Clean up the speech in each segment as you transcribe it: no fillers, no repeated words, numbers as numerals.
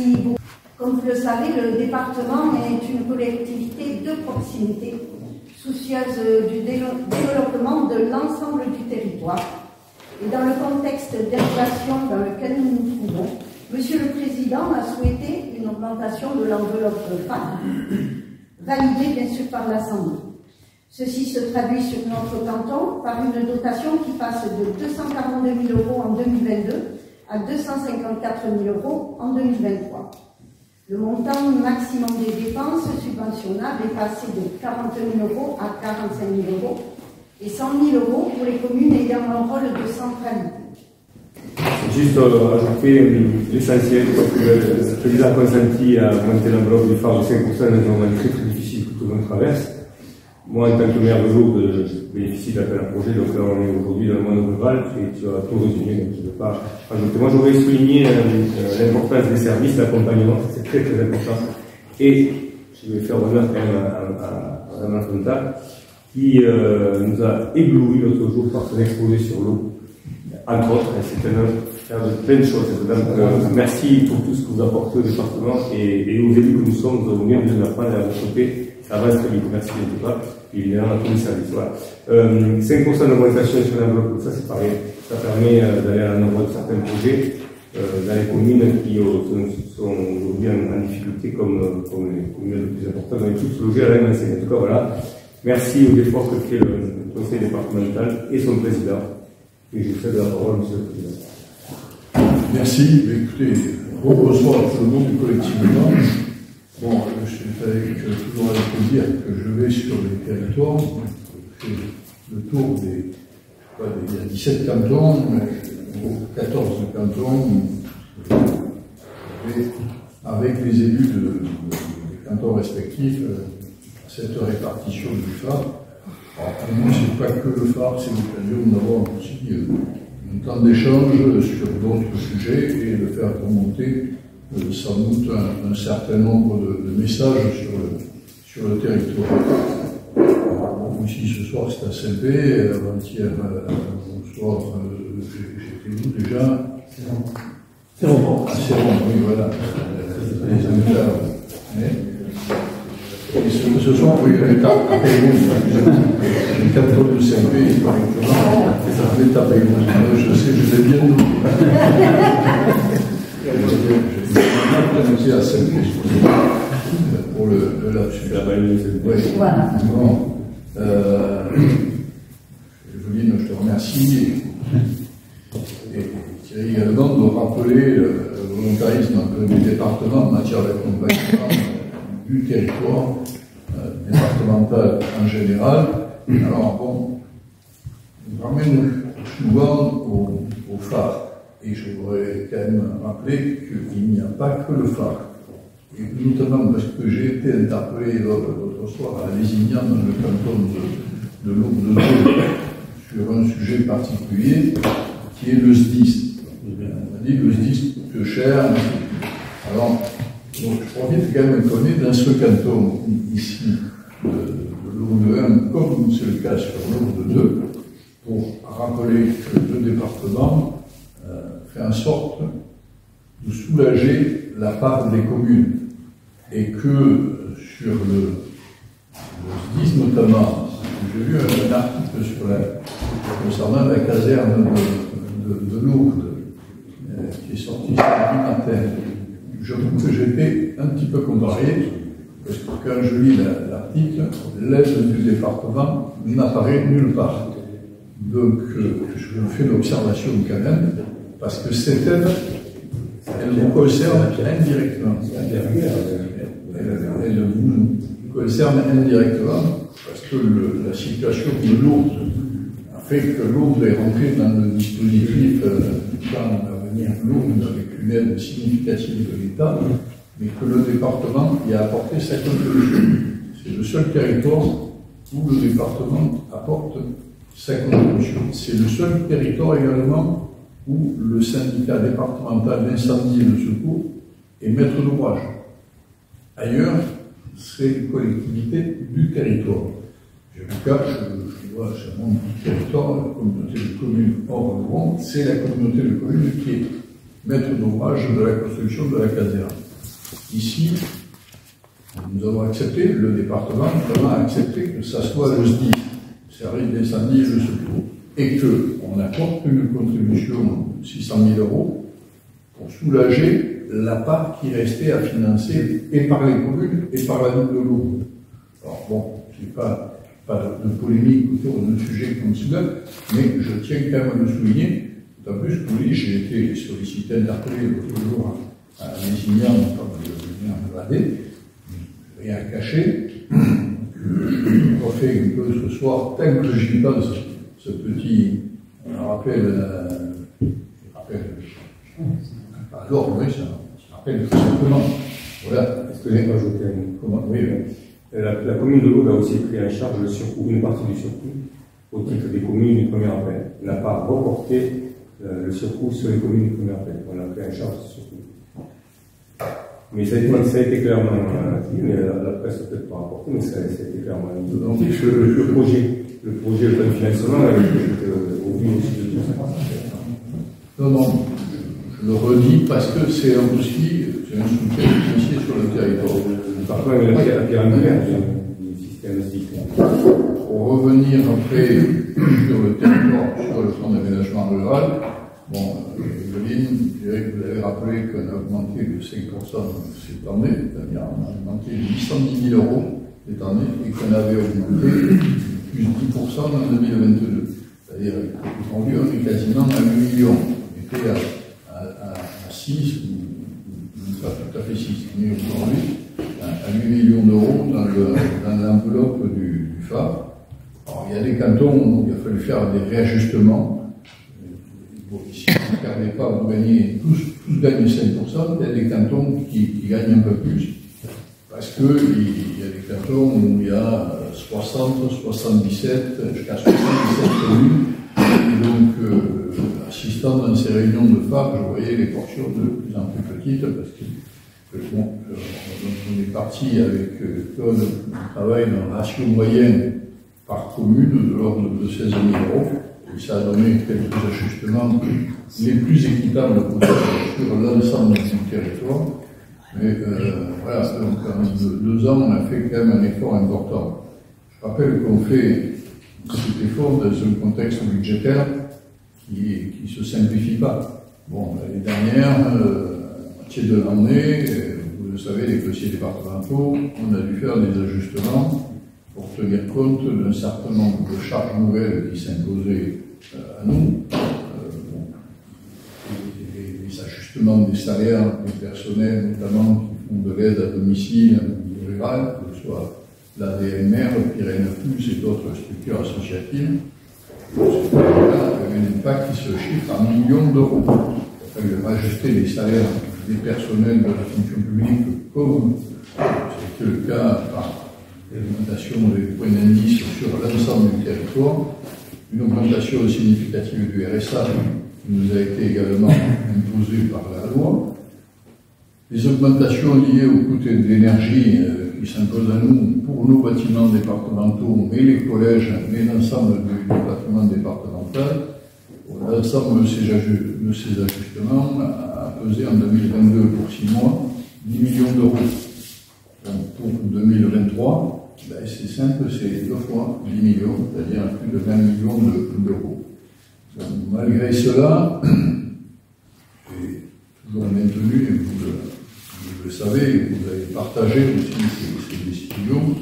Merci beaucoup. Comme vous le savez, le département est une collectivité de proximité, soucieuse du développement de l'ensemble du territoire. Et dans le contexte d'inflation dans lequel nous nous trouvons, Monsieur le Président a souhaité une augmentation de l'enveloppe PAC, validée bien sûr par l'Assemblée. Ceci se traduit sur notre canton par une dotation qui passe de 242 000 € en 2022 à 254 000 € en 2023. Le montant maximum des dépenses subventionnables est passé de 40 000 € à 45 000 € et 100 000 € pour les communes ayant un rôle de centralité. Juste ajouter l'essentiel, parce que le président a consenti à augmenter l'enveloppe du phare de 5% dans un moment très très difficile que tout le monde traverse. Moi, en tant que maire de Lourdes, je bénéficie d'appel à projet, donc là on est aujourd'hui dans le monde rural et tu as tout résumé, donc je ne veux pas rajouter. Moi, j'aurais souligné l'importance des services, l'accompagnement, c'est très très important. Et je vais faire honneur quand même à Mme Fonta, qui nous a ébloui l'autre jour par son exposé sur l'eau. Entre autres, c'est un homme faire de plein de choses. Donc, merci pour tout ce que vous apportez au département et aux élus que nous sommes, nous avons bien besoin d'apprendre à votre côté. Ça va très vite, merci en tout cas. Et évidemment, à tous les services. Voilà. 5% d'augmentation sur l'enveloppe, ça c'est pareil. Ça permet d'aller à l'endroit de certains projets dans les communes qui sont aujourd'hui en difficulté comme les communes les plus importantes. On est tous logés à la même enseigne. En tout cas, voilà. Merci aux efforts que fait le conseil départemental et son président. Et je vous cède la parole, monsieur le président. Merci. Écoutez, bonsoir à tout le monde collectivement. Bon, c'est avec toujours avec plaisir que je vais sur les territoires. Je fais le tour il y a 17 cantons, 14 cantons, avec les élus des cantons respectifs, cette répartition du phare. Alors, pour moi, ce n'est pas que le phare, c'est l'occasion d'avoir aussi un temps d'échange sur d'autres sujets et de faire remonter sans doute un certain nombre de messages sur le territoire. Alors, ici, ce soir, c'est à Saint-Pé, avant-hier, bonsoir, j'étais où déjà? C'est bon. Ah, c'est bon, oui, voilà. Les amis, et ce soir, oui, on est à Payron. Les 4 jours de Saint-Pé, correctement, on est à Payron. Je sais, je l'ai bien noté. J'ai à Saint-Pé, pour le lapsus. Oui. Voilà. Bon. Evelyne, je te remercie. Et Thierry également de rappeler le volontarisme du département en matière d'accompagnement du territoire départemental en général. Alors bon, on ramène souvent au phare. Et je voudrais quand même rappeler qu'il n'y a pas que le phare. Et notamment parce que j'ai été interpellé l'autre soir à Lézignan, dans le canton de Lourdes, sur un sujet particulier, qui est le SDIS. On a dit le SDIS coûte cher. Alors, donc, je profite quand même étonné dans ce canton ici, de Lourdes 1, comme c'est le cas sur Lourdes 2, pour rappeler que le département fait en sorte de soulager la part des communes et que sur le SDIS notamment, j'ai lu un article concernant la caserne de Lourdes qui est sorti samedi matin. J'avoue que j'étais un petit peu contrarié parce que quand je lis l'article, l'aide du département n'apparaît nulle part. Donc je fais l'observation quand même, parce que cette aide, elle nous concerne indirectement. Elle nous concerne indirectement, parce que la situation de Lourdes a fait que Lourdes est rentrée dans le dispositif dans l'avenir Lourdes avec une aide significative de l'État, mais que le département y a apporté sa contribution. C'est le seul territoire où le département apporte sa contribution. C'est le seul territoire également où le syndicat départemental d'incendie et de secours est maître d'ouvrage. Ailleurs, c'est une collectivité du territoire. Je vois sur mon petit territoire, la communauté de communes hors de Rouen, c'est la communauté de communes qui est maître d'ouvrage de la construction de la caserne. Ici, nous avons accepté, le département a accepté que ça soit le SDIS, le service d'incendie et de secours, et qu'on apporte une contribution de 600 000 € pour soulager la part qui restait à financer et par les communes et par la ville de l'eau. Alors bon, je n'ai pas de polémique autour d'un sujet comme celui-là, mais je tiens quand même à le souligner, d'autant plus que oui, j'ai été sollicité, interpellé l'autre jour à Lézignan, en Vendée, rien à cacher. Je refais un peu ce soir, tant que j'y pense, ce petit rappel, alors oui, ça rappelle tout simplement. Voilà. Est-ce que j'ai pas ajouté un mot? Comment? Oui, oui. La commune de l'Aude a aussi pris en charge le surcoût, une partie du surcoût, au titre des communes du premier appel. On n'a pas reporté le surcoût sur les communes du premier appel. On a pris en charge ce surcoût. Mais ça a été clairement dit, mais la presse peut-être pas rapporté, mais ça a été clairement dit. Donc le projet, le plan de financement a été au vu aussi de tout ça. Non, je le redis parce que c'est aussi un soutien financier sur le territoire. Par contre, il y a la pierre angulaire du système SDIS. Pour revenir après sur le territoire, sur le plan d'aménagement rural, bon, Evelyne, je dirais que vous avez rappelé qu'on a augmenté de 5% cette année, c'est-à-dire on a augmenté de 810 000 € cette année, et qu'on avait augmenté plus de 10% en 2022. C'est-à-dire qu'aujourd'hui, on est quasiment à 8 millions. On était à 6, ou pas tout à fait 6, mais aujourd'hui, à 8 millions d'euros dans l'enveloppe du FAR. Alors, il y a des cantons où il a fallu faire des réajustements. Si vous ne regardez pas, vous gagnez, tous gagnent 5%, il y a des cantons qui gagnent un peu plus. Parce qu'il y a des cantons où il y a 60, 77, jusqu'à 77 communes. Et donc, assistant dans ces réunions de FAR, je voyais les portions de plus en plus petites, parce que bon, on est parti avec Claude, on travaille dans un ratio moyen par commune de l'ordre de 16 000 €. Et ça a donné quelques ajustements les plus équitables sur l'ensemble du territoire. Mais voilà, donc en 2 ans, on a fait quand même un effort important. Je rappelle qu'on fait cet effort dans un contexte budgétaire qui ne se simplifie pas. Bon, l'année dernière, à moitié de l'année, vous le savez, les dossiers départementaux, on a dû faire des ajustements pour tenir compte d'un certain nombre de charges nouvelles qui s'imposaient à nous. Les ajustements des salaires des personnels, notamment qui font de l'aide à domicile, au milieu rural, que ce soit l'ADMR, Pyrénées Plus et d'autres structures associatives. Il y avait un impact qui se chiffre en millions d'euros. Il a fallu ajuster les salaires des personnels de la fonction publique, comme c'était le cas par l'augmentation des points d'indice sur l'ensemble du territoire, une augmentation significative du RSA qui nous a été également imposée par la loi, les augmentations liées au coût de l'énergie qui s'imposent à nous pour nos bâtiments départementaux, mais les collèges, mais l'ensemble du bâtiment départemental. L'ensemble de ces ajustements a pesé en 2022 pour 6 mois 10 millions d'euros. Donc pour 2023, ben c'est simple, c'est 2 fois 10 millions, c'est-à-dire plus de 20 millions d'euros. Donc, malgré cela, j'ai toujours maintenu, et vous le savez, vous avez partagé aussi ces décisions,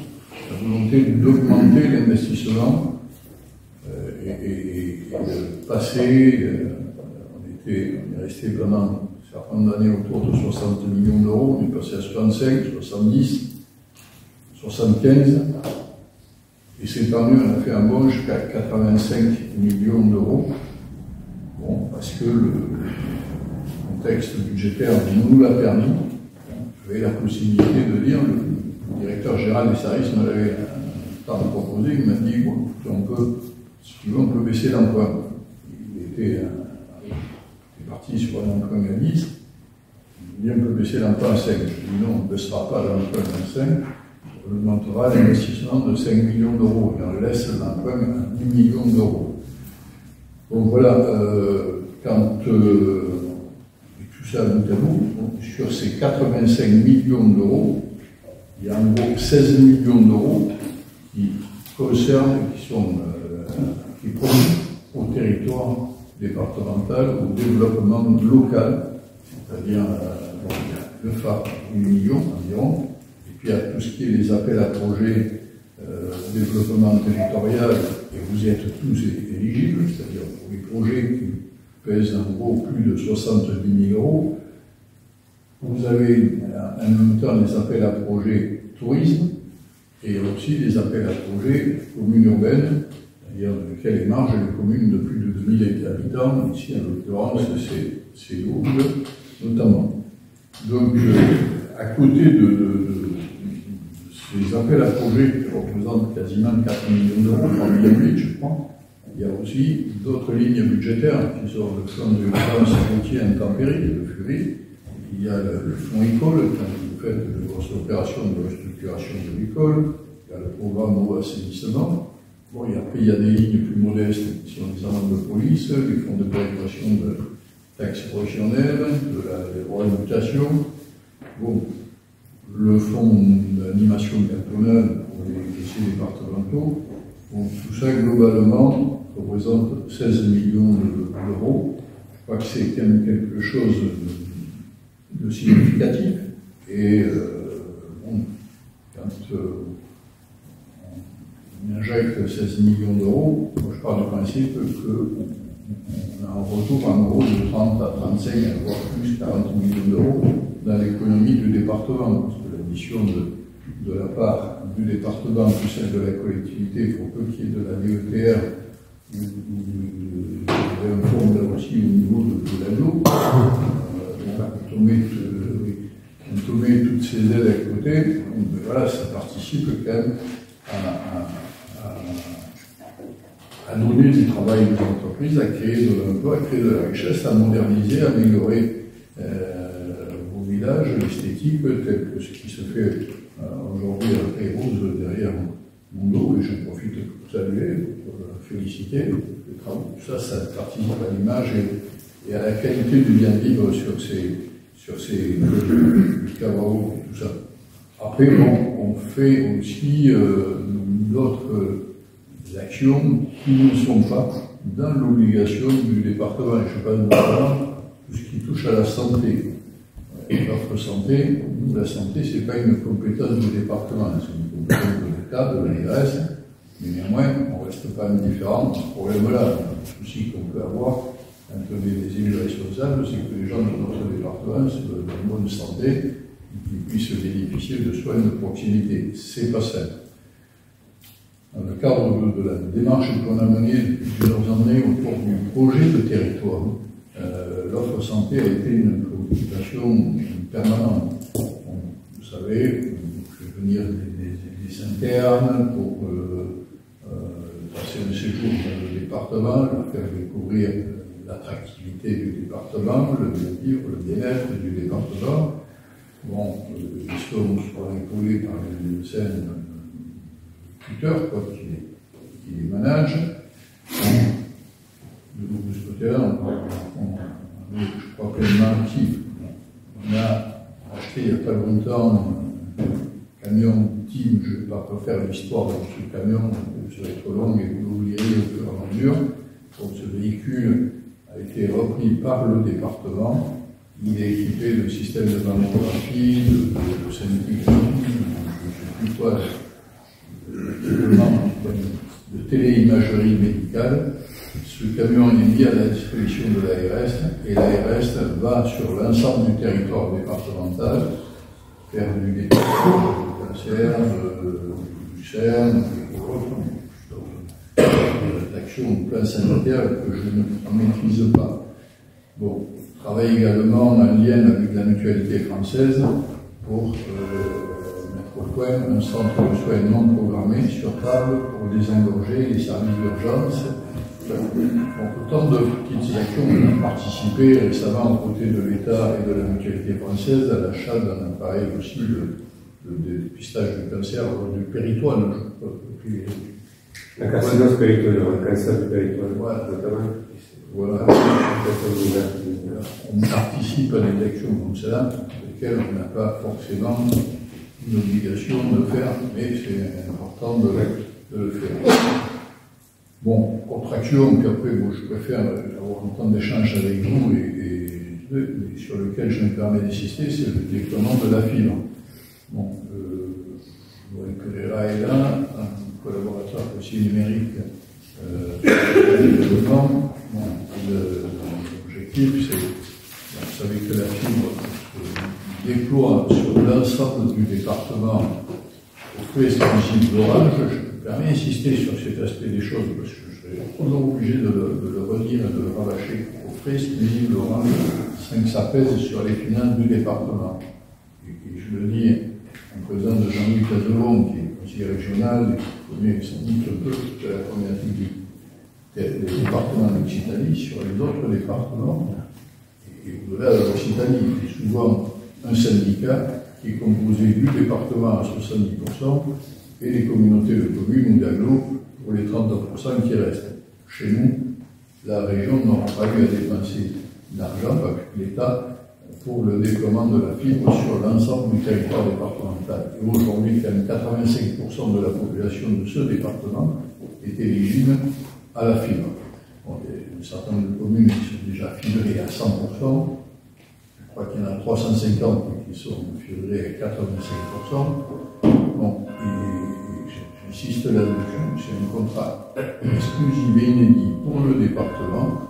la volonté d'augmenter l'investissement et de passer, on est resté pendant un certain nombre d'années autour de 60 millions d'euros, on est passé à 65, 70, 75, et cette année on a fait un bond jusqu'à 85 millions d'euros. Bon, parce que le contexte budgétaire nous l'a permis. J'avais la possibilité de dire, le directeur général des services me l'avait proposé, il m'a dit, bon, si tu veux, on peut baisser l'emprunt. Il était parti sur un emprunt à 10, il dit, on peut baisser l'emprunt à 5. Je dis, non, on ne baissera pas l'emprunt à 5, on augmentera l'investissement de 5 millions d'euros, et on laisse l'emprunt à 10 millions d'euros. Donc voilà, quand tout ça bout à bout, je sur ces 85 millions d'euros, il y a en gros 16 millions d'euros qui concernent, qui profitent au territoire départemental, au développement local, c'est-à-dire le phare, 8 millions environ, et puis il y a tout ce qui est les appels à projets développement territorial, et vous y êtes tous éligibles, c'est-à-dire pour les projets qui pèsent en gros plus de 70 000 euros. Vous avez en même temps les appels à projets tourisme, et aussi des appels à projets communes urbaines, c'est-à-dire dans lesquels émargent les communes de plus de 2000 habitants, ici en l'occurrence c'est Lourdes notamment. Donc à côté de ces appels à projets qui représentent quasiment 4 millions d'euros, 3 millions et demi, je crois, il y a aussi d'autres lignes budgétaires qui sont le fonds de défense routier intempéries, le FURI, il y a le fonds école, quand vous faites de grosses opérations de restructuration de l'école, il y a le programme eau assainissement. Bon, et après, il y a des lignes plus modestes qui sont les amendes de police, les fonds de péréquation de taxes professionnelles, de la réhabilitation. Bon, le fonds d'animation cantonale pour les dossiers départementaux. Bon, tout ça, globalement, représente 16 millions d'euros. Je crois que c'est quand même quelque chose de significatif. Et bon, quand on injecte 16 millions d'euros, moi je pars du principe qu'on a un retour en gros de 30 à 35, voire plus 40 millions d'euros dans l'économie du département, parce que l'addition de la part du département plus celle de la collectivité, pour peu qu'il y ait de la DETR ou un fonds là aussi au niveau de l'aglo, quand on met toutes ces aides à côté, voilà, ça participe quand même à donner du travail aux entreprises, à créer de l'emploi, à créer de la richesse, à moderniser, à améliorer vos villages, l'esthétique, tel que ce qui se fait aujourd'hui à Pérouse derrière mon dos, et je profite pour saluer, pour féliciter les travaux. Tout ça, ça participe à l'image et à la qualité du bien vivre sur ces cavaraux et tout ça. Après, bon, on fait aussi d'autres actions qui ne sont pas dans l'obligation du département. Et je ne sais pas notamment tout ce qui touche à la santé. L'offre santé, nous, la santé, ce n'est pas une compétence du département, c'est une compétence de l'État, de l'ARS, mais néanmoins, on ne reste pas indifférent à ce problème-là. Le souci qu'on peut avoir quand on est des élus responsables, c'est que les gens de notre département soient de bonne santé et qu'ils puissent bénéficier de soins de proximité. C'est pas simple. Dans le cadre de la démarche qu'on a menée depuis plusieurs années autour du projet de territoire, l'offre santé a été une préoccupation permanente. Vous savez, je vais venir des internes pour passer un séjour dans le département, leur faire découvrir l'attractivité du département, le bien-vivre, le bien-être du département. Bon, ils sont soit épaulés par les médecins tuteurs, quoi, qui les managent. De ce côté-là, on est, je crois, pleinement actif. On a acheté il n'y a pas longtemps un camion team, je ne vais pas refaire l'histoire de ce camion, ça va être long et vous l'oublierez au fur et à mesure. Donc ce véhicule a été repris par le département. Il est équipé de systèmes de mammographie, de scintigraphie, je ne sais plus quoi, de téléimagerie médicale. Ce camion est mis à la disposition de l'ARS et l'ARS va sur l'ensemble du territoire départemental faire du dépistage du cancer, du CERN, l'action du plan sanitaire que je ne maîtrise pas. Bon, je travaille également en lien avec la mutualité française pour mettre au point un centre de soins non programmés sur table pour désengorger les services d'urgence. Donc, autant de petites actions qui ont participé récemment aux côtés de l'État et de la mutualité française à l'achat d'un appareil aussi de dépistage du cancer du péritoine. La carcinose péritoine, le cancer du péritoine. Voilà. Voilà. On participe à des actions comme ça, lesquelles on n'a pas forcément une obligation de faire, mais c'est important de le faire. Bon, autre action qu'après, bon, je préfère avoir un temps d'échange avec vous et sur lequel je me permets d'insister, c'est le déploiement de la fibre. Bon, Pereira est là, un collaborateur aussi numérique le développement. Bon, l'objectif, c'est, vous savez que la fibre se déploie sur l'ensemble du département aux frais exclusifs d'Orange. Je me permets d'insister sur cet aspect des choses parce que je serais toujours obligé de le redire et de le rabâcher. Aux frais exclusifs d'Orange, sans que ça pèse sur les finances du département. Et je le dis en présence de Jean-Louis Cazelon, qui est conseiller régional et qui connaît sans doute un peu de la problématique des départements d'Occitanie sur les autres départements. Et au-delà de l'Occitanie, il y a souvent un syndicat qui est composé du département à 70% et des communautés de communes ou d'agglos pour les 30% qui restent. Chez nous, la région n'aura pas eu à dépenser d'argent avec l'État pour le déploiement de la fibre sur l'ensemble du territoire départemental. Et aujourd'hui, quand même 85% de la population de ce département est éligible à la fibre. Bon, il y a un certain nombre de communes qui sont déjà fibrées à 100%. Je crois qu'il y en a 350 qui sont fibrées à 85%. Bon, et j'insiste là-dessus, c'est un contrat exclusif et inédit pour le département.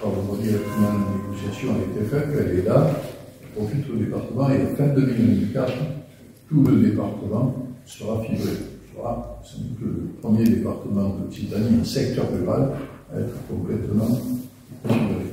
Alors, vous voyez, la négociation a été faite, elle est là, elle profite au département, et à la fin 2024, tout le département sera fibré. Sera sans doute le premier département d'Occitanie en secteur rural à être complètement fibré.